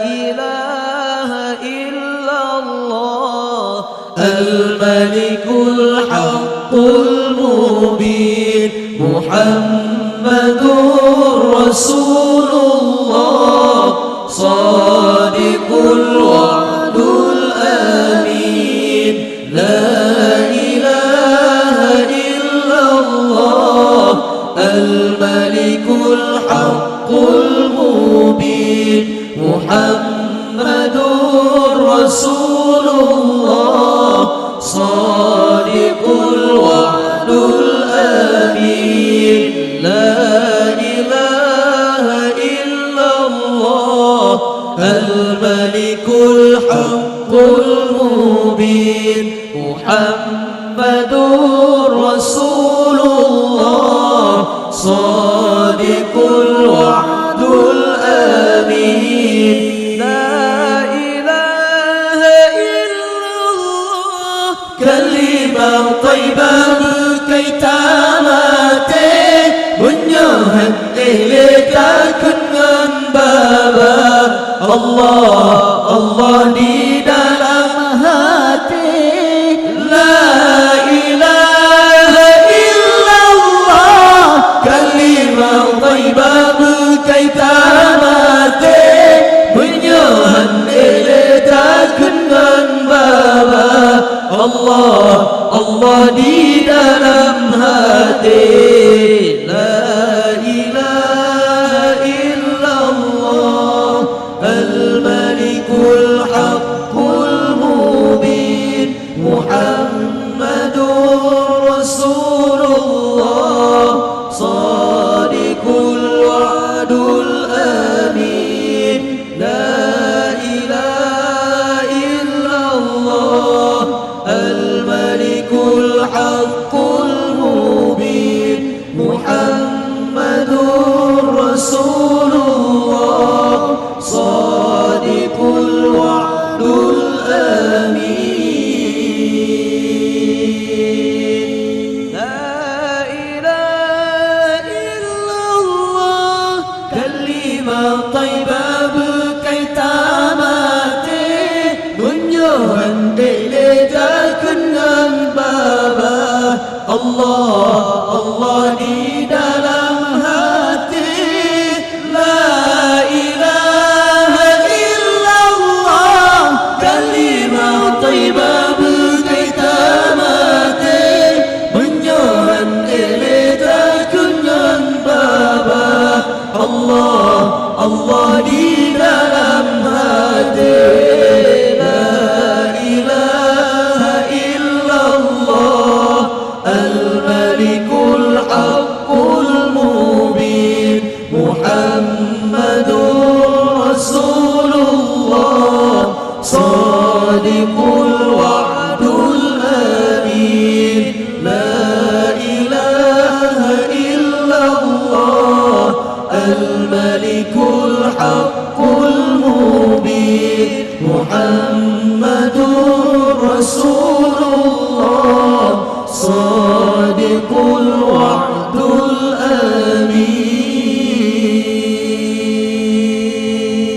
إله إلا الله الملك الحق المبين محمد رسول الله صادق الوعد الأمين لا إله إلا الله الملك الحق المبين محمد رسول الله صادق الوعد الأمين لا إله إلا الله الملك الحق المبين محمد رسول الله صادق الوعد الأمين لا إله إلا الله كلمة طيبة berkaitamate menyohan eleka kungan baba Allah Allah di dalam hati la ilaha illallah kalimah thayyibah berkaitamate menyohan eleka kungan baba Allah Allah di dalam hati la ilaha illallah al-malikul haqqul mubin Muhammadur Rasulullah sadiqul wa'dul amin la ilaha illallah al-malikul haqqul mubin Muhammadur Rasulullah sadiqul wa'dul amin la ilaha illallah kalimah thayyibah berkaitamate menyohan eleka kungan baba Allah Allah di dalam hati la ilaha illallah kalimah thayyibah berkaitamate menyohan eleka kungan baba Allah Allah di dalam hati الملك الحق المبين محمد رسول الله صادق الوعد الأمين لا إله إلا الله الملك الحق المبين محمد رسول الله صادق الوعد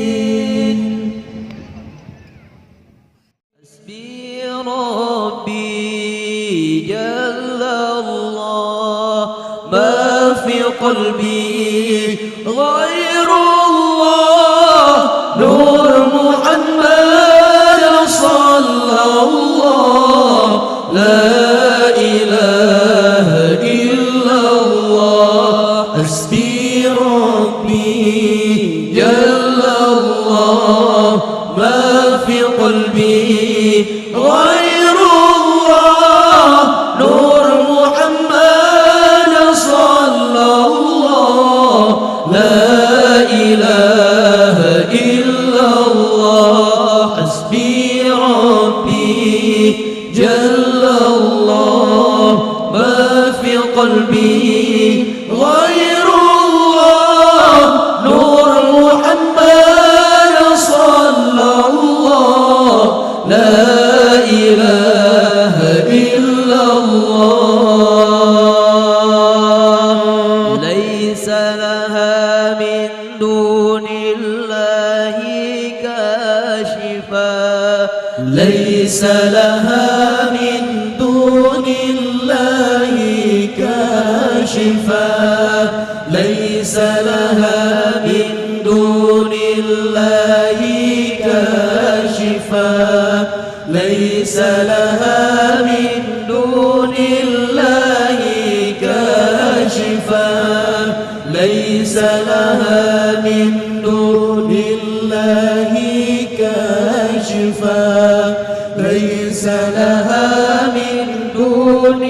الأمين حسبي ربي جل الله ما في قلبي غير الله نور محمد صلى الله لا إله إلا الله حسبي ربي جل الله ما في قلبي غير الله نور محمد صلى الله لا إله إلا الله حسبي ربي جل الله ما في قلبي غير الله نور محمد صلى الله لا إله إلا الله ليس لها من دون الله الله كاشفا ليس لها من دون الله كاشفا ليس لها من دون الله كاشفا ليس لها من دون الله كاشفا ليس لها من دون الله كاشفا ليس لها من دون